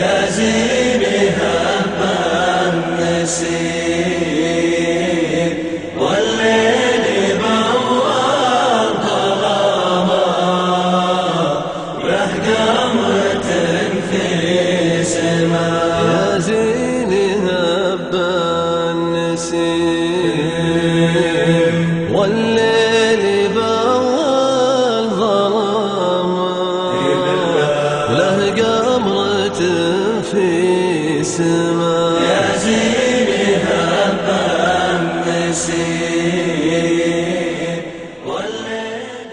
يا زيني هم النسيم والليل بواب ظلامه وله قمرة في سماء يا زيني هب النسيم والليل بوال ظلامه وله قمرة في سماء يا زيني هب النسيم والليل.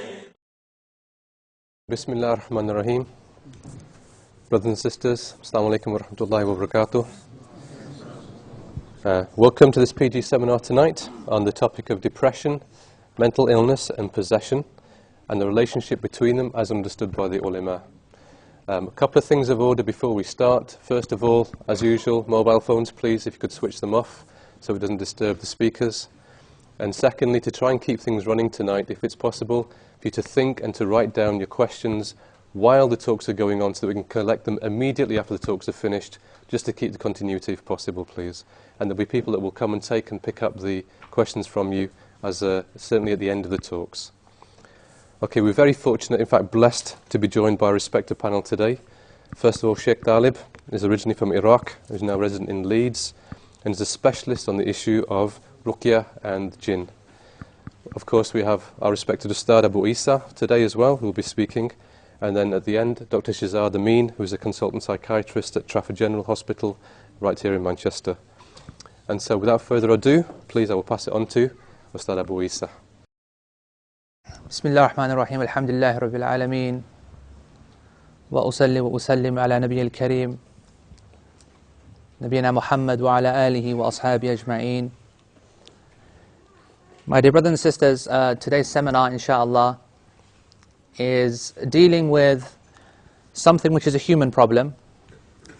Bismillah ar-Rahman ar-Rahim. Brothers and sisters, Assalamu alaikum wa rahmatullahi wa barakatuh. Welcome to this PG seminar tonight on the topic of depression, mental illness and possession, and the relationship between them as understood by the ulama. A couple of things of order before we start. First of all, as usual, mobile phones, please, if you could switch them off so it doesn't disturb the speakers. And secondly, to try and keep things running tonight, if it's possible, for you to think and to write down your questions while the talks are going on so that we can collect them immediately after the talks are finished, just to keep the continuity if possible, please. And there'll be people that will come and take and pick up the questions from you as certainly at the end of the talks. Okay, we're very fortunate, in fact blessed, to be joined by a respected panel today. First of all, Sheikh Talib is originally from Iraq, who's now resident in Leeds, and is a specialist on the issue of ruqyah and jinn. Of course, we have our respected Ustad Abu Eesa today as well, who will be speaking. And then at the end, Dr. Shahzad Amin, who is a consultant psychiatrist at Trafford General Hospital, right here in Manchester. And so without further ado, please, I will pass it on to Ustad Abu Eesa. بسم الله الرحمن الرحيم الحمد لله رب العالمين وأصلي وأسلم على نبي الكريم نبينا محمد وعلى آله وأصحابه أجمعين. My dear brothers and sisters, today's seminar, inshallah, is dealing with something which is a human problem.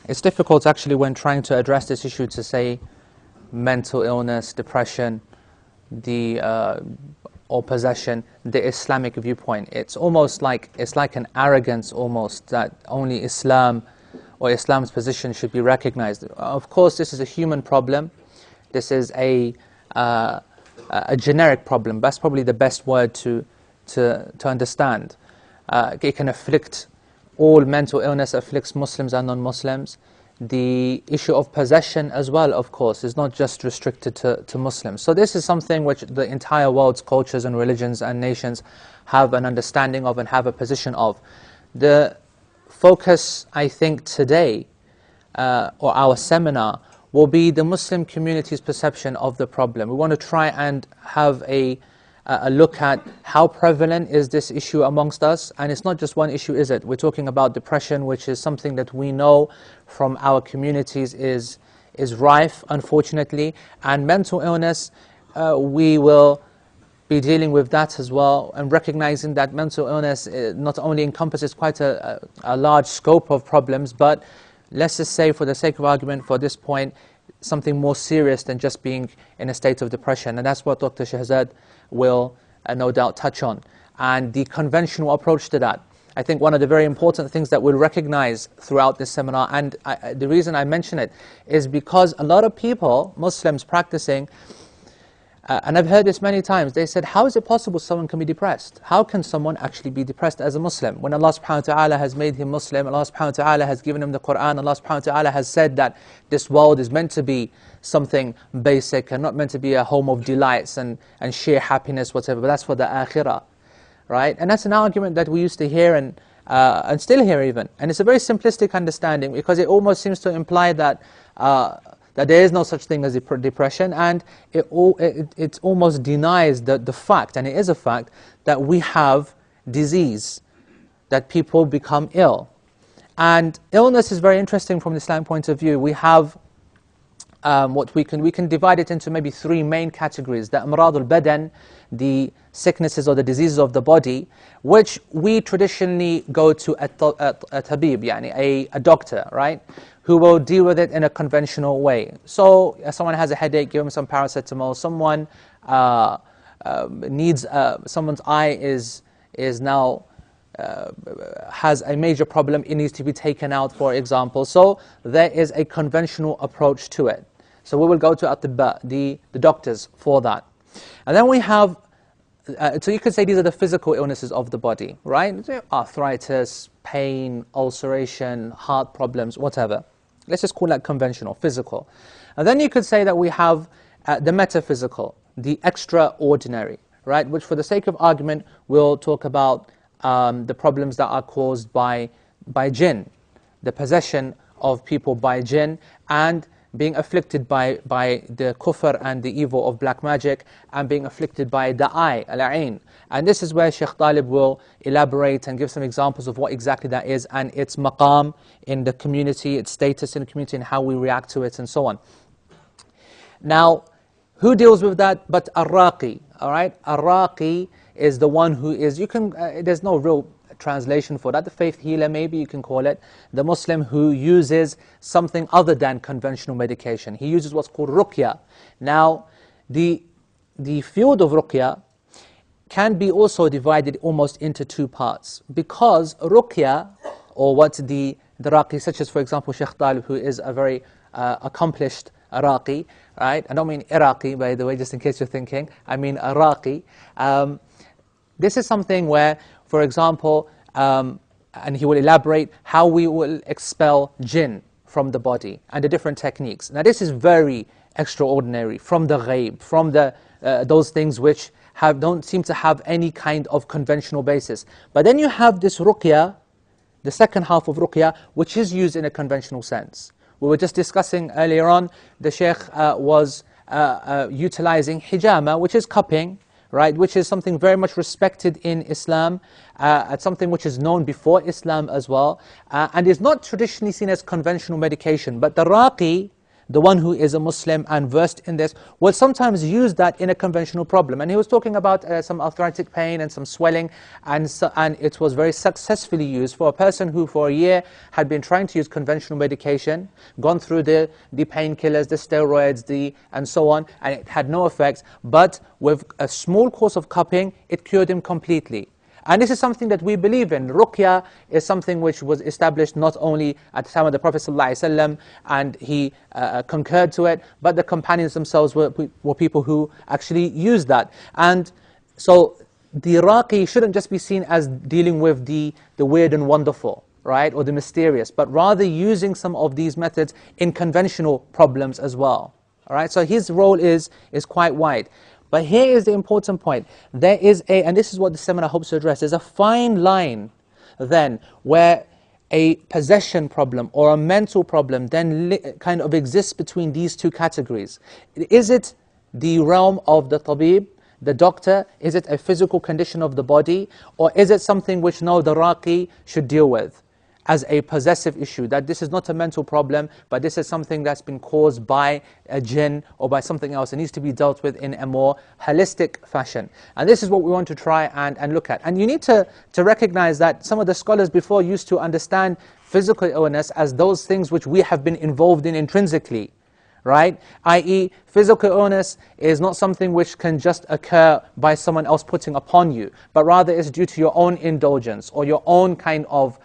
It's difficult actually when trying to address this issue to say mental illness, depression, or possession, the Islamic viewpoint. It's almost like an arrogance almost that only Islam or Islam's position should be recognized. Of course, this is a human problem. This is a generic problem. That's probably the best word to understand. It can afflict all. Mental illness afflicts Muslims and non-Muslims. The issue of possession as well, of course, is not just restricted to Muslims. So this is something which the entire world's cultures and religions and nations have an understanding of and have a position of. The focus, I think, today, or our seminar, will be the Muslim community's perception of the problem. We want to try and have a look at how prevalent is this issue amongst us. And it's not just one issue, is it? We're talking about depression, which is something that we know from our communities is rife, unfortunately. And mental illness, we will be dealing with that as well, and recognizing that mental illness not only encompasses quite a large scope of problems, but let's just say, for the sake of argument, for this point, something more serious than just being in a state of depression. And that's what Dr. Shahzad will no doubt touch on. And the conventional approach to that, I think one of the very important things that we'll recognize throughout this seminar, and the reason I mention it is because a lot of people, Muslims practicing, and I've heard this many times, they said, how is it possible someone can be depressed? How can someone actually be depressed as a Muslim? When Allah subhanahu wa ta'ala has made him Muslim, Allah subhanahu wa ta'ala has given him the Qur'an, Allah subhanahu wa ta'ala has said that this world is meant to be something basic and not meant to be a home of delights and sheer happiness, whatever, but that's for the akhirah, right? And that's an argument that we used to hear and still hear even. And it's a very simplistic understanding, because it almost seems to imply that there is no such thing as depression, and it almost denies the fact, and it is a fact, that we have disease, that people become ill. And illness is very interesting from the Islamic point of view. We have what we can divide it into maybe three main categories: the amrad al-badan, the sicknesses or the diseases of the body, which we traditionally go to a tabib, yani a doctor, right, who will deal with it in a conventional way. So if someone has a headache, give them some paracetamol. Someone needs someone's eye is now has a major problem, it needs to be taken out, for example. So there is a conventional approach to it. So we will go to the doctors for that. And then we have, so you could say these are the physical illnesses of the body, right? Arthritis, pain, ulceration, heart problems, whatever. Let's just call that conventional, physical. And then you could say that we have the metaphysical, the extraordinary, right? Which for the sake of argument, we'll talk about the problems that are caused by jinn, the possession of people by jinn, and being afflicted by the kufr and the evil of black magic, and being afflicted by the eye, al-ain. And this is where Sheikh Talib will elaborate and give some examples of what exactly that is, and its maqam in the community, its status in the community, and how we react to it, and so on. Now, who deals with that but Ar-Raqi, all right? Ar-Raqi is the one who is, there's no real translation for that, the faith healer maybe you can call it, the Muslim who uses something other than conventional medication. He uses what's called ruqya. Now, the field of ruqya can be also divided almost into two parts, because ruqya, or what the Raqi, such as for example Sheikh Talib, who is a very accomplished Iraqi, right? I don't mean Iraqi, by the way, just in case you're thinking. I mean Iraqi. This is something where, for example, and he will elaborate how we will expel jinn from the body and the different techniques. Now this is very extraordinary, from the ghaib, from those things which don't seem to have any kind of conventional basis. But then you have this ruqya, the second half of ruqya, which is used in a conventional sense. We were just discussing earlier on, the Sheikh was utilizing hijama, which is cupping, right, which is something very much respected in Islam, something which is known before Islam as well, and is not traditionally seen as conventional medication. But the Raqi, the one who is a Muslim and versed in this, will sometimes use that in a conventional problem. And he was talking about some arthritic pain and some swelling, and it was very successfully used for a person who for a year had been trying to use conventional medication, gone through the painkillers, the steroids, and so on, and it had no effects. But with a small course of cupping, it cured him completely. And this is something that we believe in. Ruqya is something which was established not only at the time of the Prophet ﷺ, and he concurred to it, but the companions themselves were people who actually used that. And so the Raqi shouldn't just be seen as dealing with the weird and wonderful, right, or the mysterious, but rather using some of these methods in conventional problems as well. All right, so his role is quite wide. But here is the important point. There is and this is what the seminar hopes to address, there's a fine line then where a possession problem or a mental problem then kind of exists between these two categories. Is it the realm of the tabib, the doctor? Is it a physical condition of the body? Or is it something which no, the Raqi should deal with as a possessive issue, that this is not a mental problem, but this is something that's been caused by a jinn or by something else. It needs to be dealt with in a more holistic fashion. And this is what we want to try and look at. And you need to recognize that some of the scholars before used to understand physical illness as those things which we have been involved in intrinsically, right? I.e., physical illness is not something which can just occur by someone else putting upon you, but rather is due to your own indulgence or your own kind of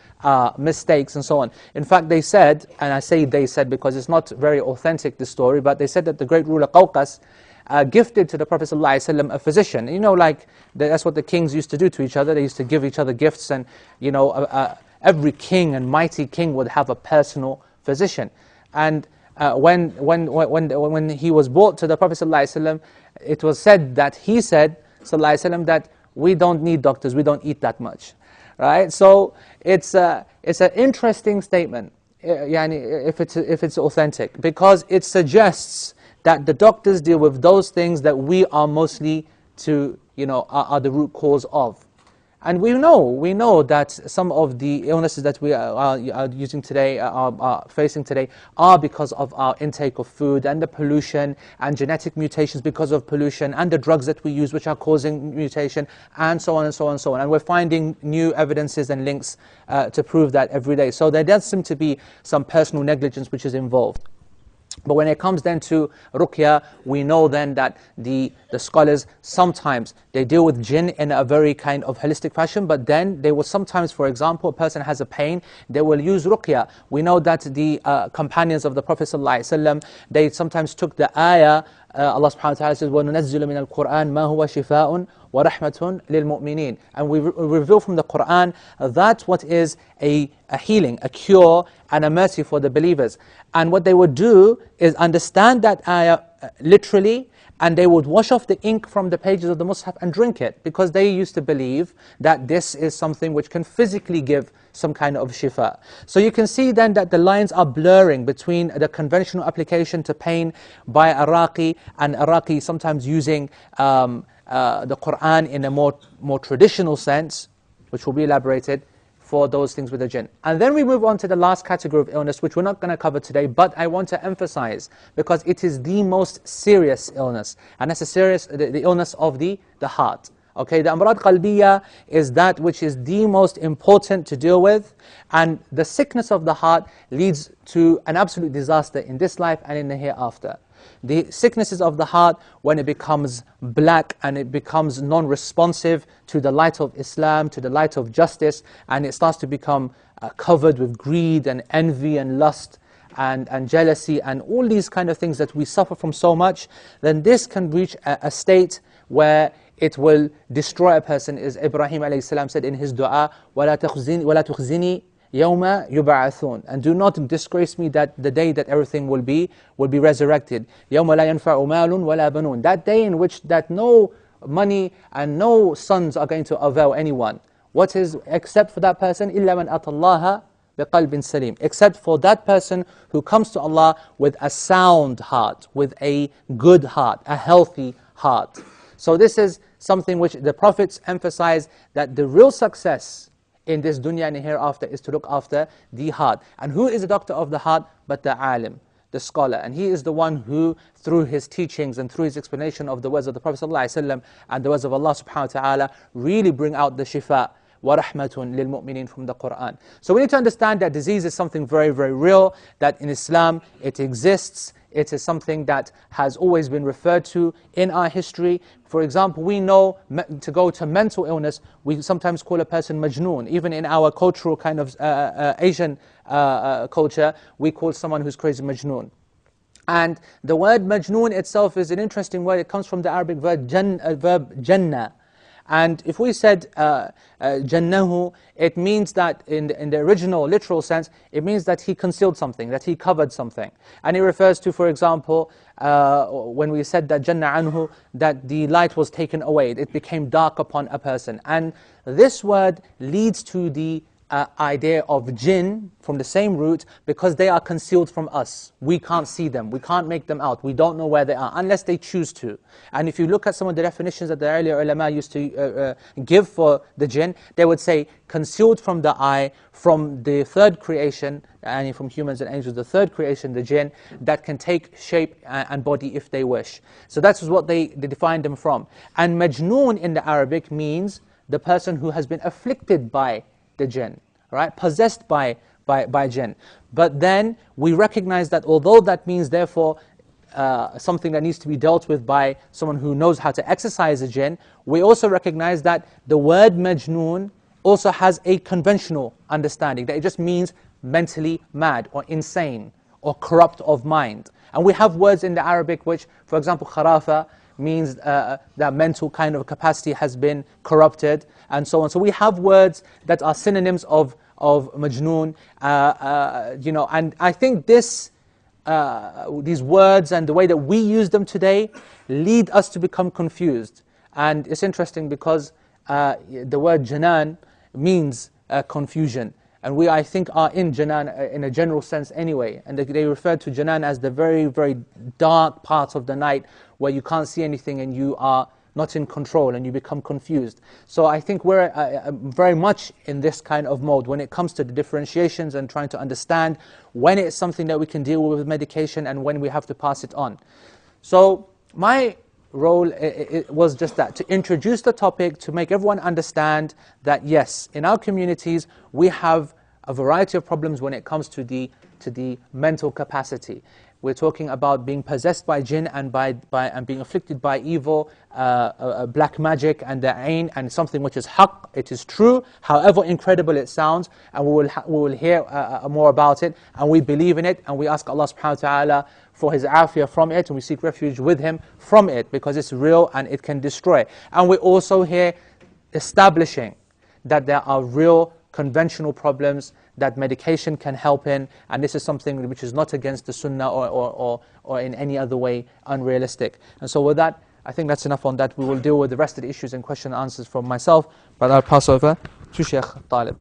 mistakes and so on. In fact, they said, and I say they said because it's not very authentic, this story, but they said that the great ruler Qawqas gifted to the Prophet ﷺ a physician. You know, like that's what the kings used to do to each other. They used to give each other gifts, and you know, every king and mighty king would have a personal physician. And when he was brought to the Prophet ﷺ, it was said that he said ﷺ, that we don't need doctors, we don't eat that much, right? So it's an interesting statement, if it's authentic, because it suggests that the doctors deal with those things that we are mostly are the root cause of. And we know that some of the illnesses that we are using today, are facing today, are because of our intake of food and the pollution and genetic mutations because of pollution and the drugs that we use which are causing mutation and so on and so on and so on. And we're finding new evidences and links to prove that every day. So there does seem to be some personal negligence which is involved. But when it comes then to ruqya, we know then that the scholars sometimes they deal with jinn in a very kind of holistic fashion, but then they will sometimes, for example, a person has a pain, they will use ruqya. We know that the companions of the Prophet ﷺ, they sometimes took the ayah, Allah subhanahu wa ta'ala says, وَنُنَزِّلُ مِنَ الْقُرْآنِ مَا هُوَ شِفَاءٌ وَرَحْمَةٌ لِلْمُؤْمِنِينَ. And we reveal from the Qur'an that what is a healing, a cure, and a mercy for the believers. And what they would do is understand that ayah literally, and they would wash off the ink from the pages of the Mus'haf and drink it, because they used to believe that this is something which can physically give some kind of shifa. So you can see then that the lines are blurring between the conventional application to pain by Iraqi, and Iraqi sometimes using the Qur'an in a more traditional sense, which will be elaborated, for those things with the jinn. And then we move on to the last category of illness, which we're not going to cover today, but I want to emphasize, because it is the most serious illness, and that's the illness of the heart. Okay, the amrad qalbiyya is that which is the most important to deal with, and the sickness of the heart leads to an absolute disaster in this life and in the hereafter. The sicknesses of the heart, when it becomes black and it becomes non-responsive to the light of Islam, to the light of justice, and it starts to become covered with greed and envy and lust and jealousy and all these kind of things that we suffer from so much, then this can reach a state where it will destroy a person. As Ibrahim a.s. said in his dua, وَلَا تُخْزِنِي يَوْمَ يُبْعَثُونَ, and do not disgrace me that the day that everything will be resurrected. يَوْمَ لَا يَنْفَعُ مَالٌ وَلَا بَنُونَ, that day in which that no money and no sons are going to avail anyone. What is, except for that person, إِلَّا مَنْ أَتَى اللَّهَ بِقَلْبٍ سَلِيمٍ, except for that person who comes to Allah with a sound heart, with a good heart, a healthy heart. So this is something which the Prophets emphasize, that the real success in this dunya and hereafter is to look after the heart. And who is the doctor of the heart but the alim, the scholar? And he is the one who, through his teachings and through his explanation of the words of the Prophet ﷺ and the words of Allah subhanahu wa ta'ala, really bring out the shifa. وَرَحْمَةٌ لِلْمُؤْمِنِينَ from the Qur'an. So we need to understand that disease is something very, very real, that in Islam it exists. It is something that has always been referred to in our history. For example, we know to go to mental illness, we sometimes call a person majnoon. Even in our cultural kind of Asian culture, we call someone who's crazy majnoon. And the word majnoon itself is an interesting word. It comes from the Arabic verb jannah. And if we said jannahu, it means that in the original literal sense, it means that he concealed something, that he covered something. And it refers to, for example, when we said that janna anhu, that the light was taken away, it became dark upon a person. And this word leads to the idea of jinn from the same root, because they are concealed from us. We can't see them, we can't make them out, we don't know where they are, unless they choose to. And if you look at some of the definitions that the earlier ulama used to give for the jinn, they would say, concealed from the eye, from the third creation, and from humans and angels, the third creation, the jinn, that can take shape and body if they wish. So that's what they defined them from. And majnoon in the Arabic means the person who has been afflicted by the jinn, right? Possessed by jinn. But then we recognize that although that means therefore something that needs to be dealt with by someone who knows how to exercise a jinn, we also recognize that the word majnoon also has a conventional understanding, that it just means mentally mad or insane or corrupt of mind. And we have words in the Arabic which, for example, kharafa, means that mental kind of capacity has been corrupted, and so on. So we have words that are synonyms of majnoon, and I think these words and the way that we use them today lead us to become confused. And it's interesting because the word janan means confusion. And we, I think, are in janan in a general sense anyway. And they refer to janan as the very, very dark parts of the night where you can't see anything and you are not in control and you become confused. So I think we're very much in this kind of mode when it comes to the differentiations and trying to understand when it's something that we can deal with medication and when we have to pass it on. So my role it was just that, to introduce the topic, to make everyone understand that yes, in our communities we have a variety of problems when it comes to the to the mental capacity. We're talking about being possessed by jinn and being afflicted by evil, black magic and the ain, and something which is haqq, it is true, however incredible it sounds, and we will hear more about it, and we believe in it, and we ask Allah subhanahu wa ta'ala for His afiyah from it, and we seek refuge with Him from it, because it's real and it can destroy. And we also hear establishing that there are real conventional problems that medication can help in, and this is something which is not against the sunnah or in any other way unrealistic. And so with that, I think that's enough on that. We will deal with the rest of the issues and question and answers from myself, but I'll pass over to Sheikh Talib.